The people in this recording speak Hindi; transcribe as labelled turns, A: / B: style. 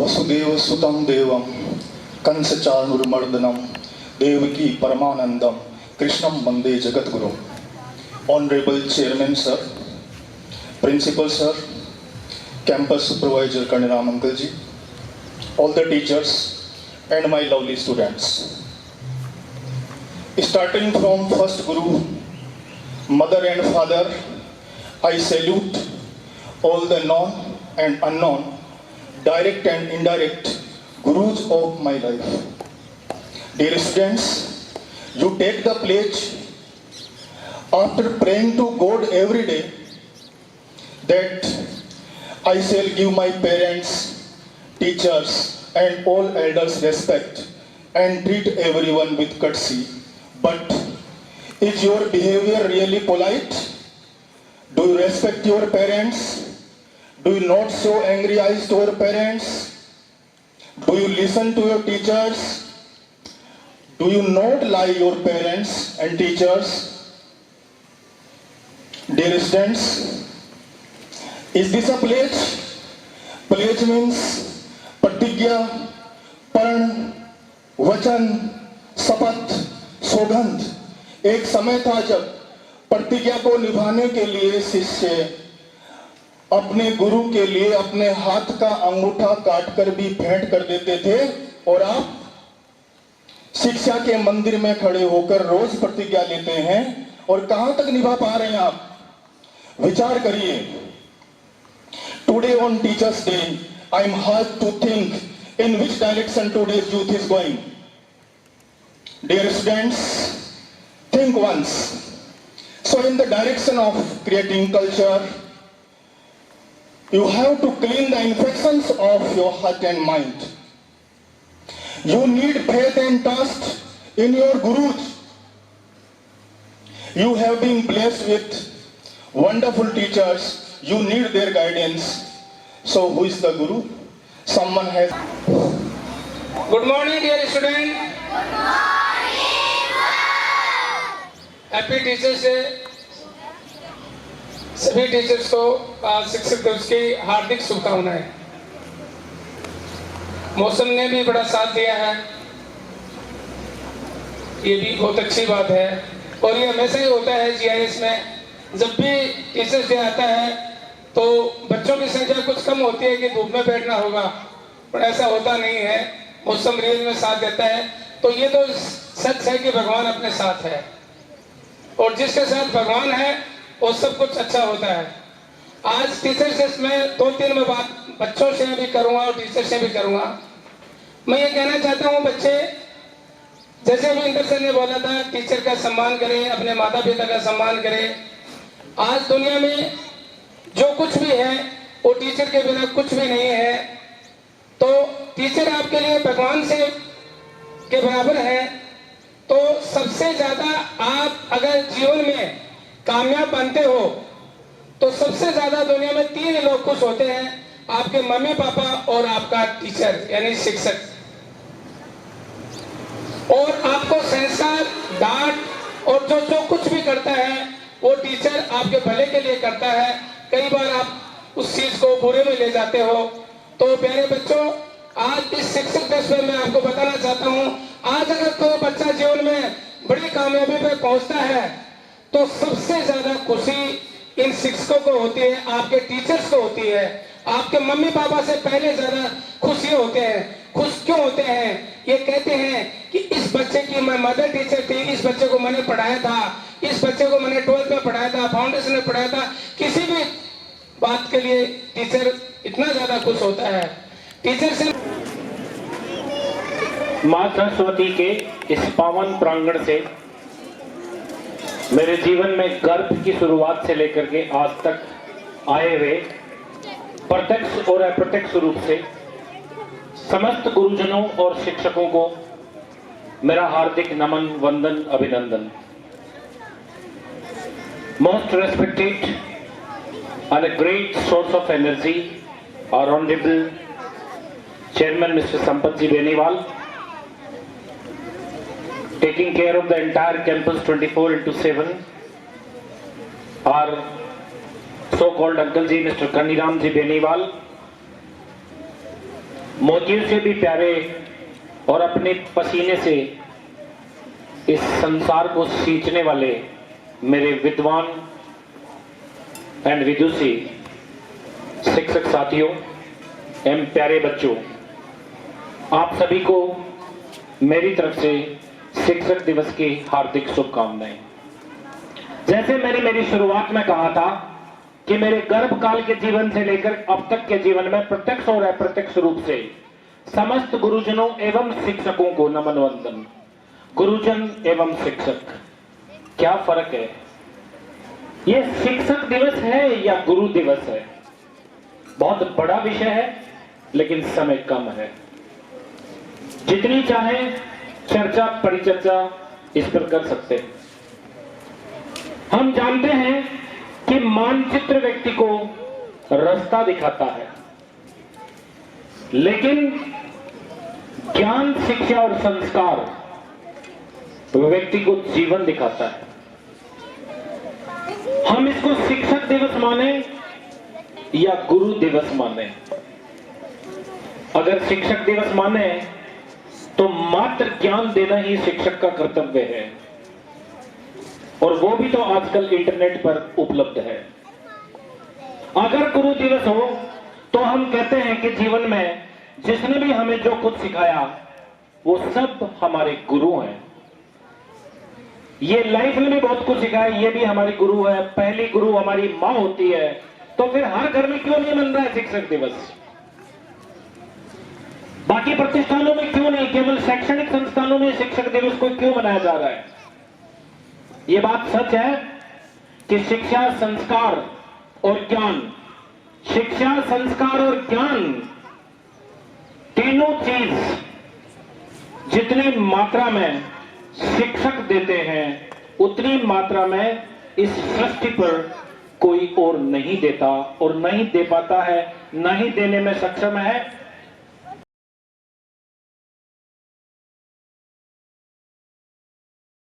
A: वसुदेव सुतं देवं कंसचाणूरमर्दनं देवकी परमानंदम कृष्णम वंदे जगद्गुरु। Honourable chairman sir, principal sir, campus supervisor Karnaram uncle ji, all the teachers and my lovely students. Starting from first Guru, mother and father, I salute all the known and unknown, direct and indirect gurus of my life. Dear students, you take the pledge after praying to God every day that I shall give my parents, teachers and all elders respect and treat everyone with courtesy. But is your behavior really polite? Do you respect your parents? Do you not show angry eyes to your parents? Do you listen to your teachers? Do you not lie your parents and teachers? Dear students, is this a pledge? Pledge means प्रतिज्ञा, पर्ण, वचन, शपथ, सौगंध। एक समय था जब प्रतिज्ञा को निभाने के लिए शिष्य अपने गुरु के लिए अपने हाथ का अंगूठा काटकर भी भेंट कर देते थे, और आप शिक्षा के मंदिर में खड़े होकर रोज प्रतिज्ञा लेते हैं, और कहां तक निभा पा रहे हैं आप? विचार करिए। Today on teachers day I am hard to think in which direction today's youth is going. Dear students, think once. So in the direction of creating culture, you have to clean the infections of your heart and mind. You need faith and trust in your gurus. You have been blessed with wonderful teachers. You need their guidance. So who is the guru? Someone has.
B: Good morning, dear student. Good morning. Happy Teachers Day. सभी टीचर्स को आज शिक्षक दिवस की हार्दिक शुभकामनाएं। मौसम ने भी बड़ा साथ दिया है, ये भी बहुत अच्छी बात है। और ये हमेशा ही होता है जीआईएस में, जब भी टीचर्स डे आता है तो बच्चों की संख्या कुछ कम होती है कि धूप में बैठना होगा, पर ऐसा होता नहीं है। मौसम रियल में साथ देता है, तो ये तो सच है कि भगवान अपने साथ है, और जिसके साथ भगवान है वो सब कुछ अच्छा होता है। आज टीचर्स डे में 2-3 मैं बात बच्चों से भी करूंगा और टीचर से भी करूंगा। मैं ये कहना चाहता हूँ, बच्चे जैसे भी इंदर सर ने बोला था, टीचर का सम्मान करें, अपने माता पिता का सम्मान करें। आज दुनिया में जो कुछ भी है वो टीचर के बिना कुछ भी नहीं है। तो टीचर आपके लिए भगवान से के बराबर है। तो सबसे ज्यादा आप अगर जीवन में कामयाब बनते हो तो सबसे ज्यादा दुनिया में 3 लोग खुश होते हैं, आपके मम्मी पापा और आपका टीचर यानी शिक्षक। और आपको संस्कार, डांट और जो कुछ भी करता है वो टीचर आपके भले के लिए करता है। कई बार आप उस चीज को बुरे में ले जाते हो। तो प्यारे बच्चों, आज इस शिक्षक दिवस में मैं आपको बताना चाहता हूँ, आज अगर कोई बच्चा जीवन में बड़ी कामयाबी पे पहुंचता है तो सबसे ज्यादा खुशी इन शिक्षकों को होती है, आपके टीचर्स को होती है। आपके मम्मी पापा से पहले ज्यादा खुशी होते हैं। खुश क्यों होते हैं? ये कहते हैं कि इस बच्चे की मैं मदर टीचर थी, इस बच्चे को मैंने पढ़ाया था, इस बच्चे को मैंने 12th में पढ़ाया था, फाउंडेशन में पढ़ाया था। किसी भी बात के लिए टीचर इतना ज्यादा खुश होता है। टीचर से
C: मां सरस्वती के इस पावन प्रांगण से मेरे जीवन में गर्भ की शुरुआत से लेकर के आज तक आए हुए प्रत्यक्ष और अप्रत्यक्ष रूप से समस्त गुरुजनों और शिक्षकों को मेरा हार्दिक नमन, वंदन, अभिनंदन। Most respected and a great source of energy, our Honorable Chairman Mr. Sampatji Beniwal, taking care of the entire campus 24/7. Our so-called Uncle Ji, Mr. Karniram Ji Beniwal, मोतियों से भी प्यारे और अपने पसीने से इस संसार को सींचने वाले मेरे विद्वान एंड विदुषी शिक्षक साथियों एवं प्यारे बच्चों, आप सभी को मेरी तरफ से शिक्षक दिवस की हार्दिक शुभकामनाएं। जैसे मैंने मेरी शुरुआत में कहा था कि मेरे गर्भकाल के जीवन से लेकर अब तक के जीवन में प्रत्यक्ष और अप्रत्यक्ष रूप से समस्त गुरुजनों एवं शिक्षकों को नमन वंदन। गुरुजन एवं शिक्षक, क्या फर्क है? ये शिक्षक दिवस है या गुरु दिवस है? बहुत बड़ा विषय है, लेकिन समय कम है। जितनी चाहे चर्चा परिचर्चा इस पर कर सकते हैं। हम जानते हैं कि मानचित्र व्यक्ति को रास्ता दिखाता है, लेकिन ज्ञान, शिक्षा और संस्कार व्यक्ति को जीवन दिखाता है। हम इसको शिक्षक दिवस माने या गुरु दिवस माने। अगर शिक्षक दिवस माने तो मात्र ज्ञान देना ही शिक्षक का कर्तव्य है, और वो भी तो आजकल इंटरनेट पर उपलब्ध है। अगर गुरु दिवस हो तो हम कहते हैं कि जीवन में जिसने भी हमें जो कुछ सिखाया वो सब हमारे गुरु हैं। ये लाइफ में भी बहुत कुछ सिखाया, ये भी हमारी गुरु है। पहली गुरु हमारी मां होती है, तो फिर हर घर में क्यों नहीं मन रहा है शिक्षक दिवस? बाकी प्रतिष्ठानों में क्यों नहीं, केवल शैक्षणिक संस्थानों में शिक्षक दिवस को क्यों मनाया जा रहा है? ये बात सच है कि शिक्षा, संस्कार और ज्ञान, शिक्षा, संस्कार और ज्ञान तीनों चीज जितनी मात्रा में शिक्षक देते हैं उतनी मात्रा में इस सृष्टि पर कोई और नहीं देता, और नहीं दे पाता है, नहीं देने में सक्षम है